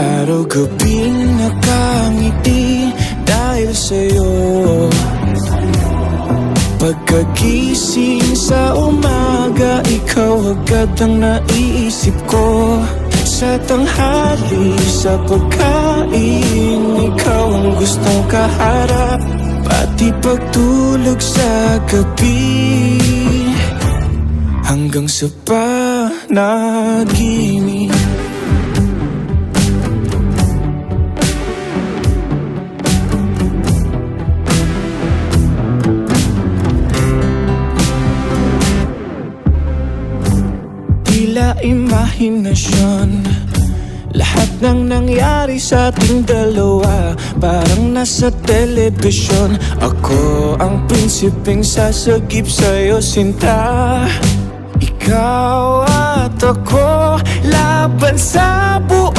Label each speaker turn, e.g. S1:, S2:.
S1: Araw-gabing nakangiti dahil sa'yo. Pagkagising sa umaga, ikaw agad ang naiisip ko. Sa tanghali, sa pagkain, ikaw ang gustong kaharap. Pati pagtulog sa gabi, hanggang sa panaginip. Tila imahinasyon, lahat ng nangyari sa ating dalawa, parang nasa telebisyon. Ako ang prinsipeng sasagip sa'yo, sinta. Ikaw at ako, laban sa buo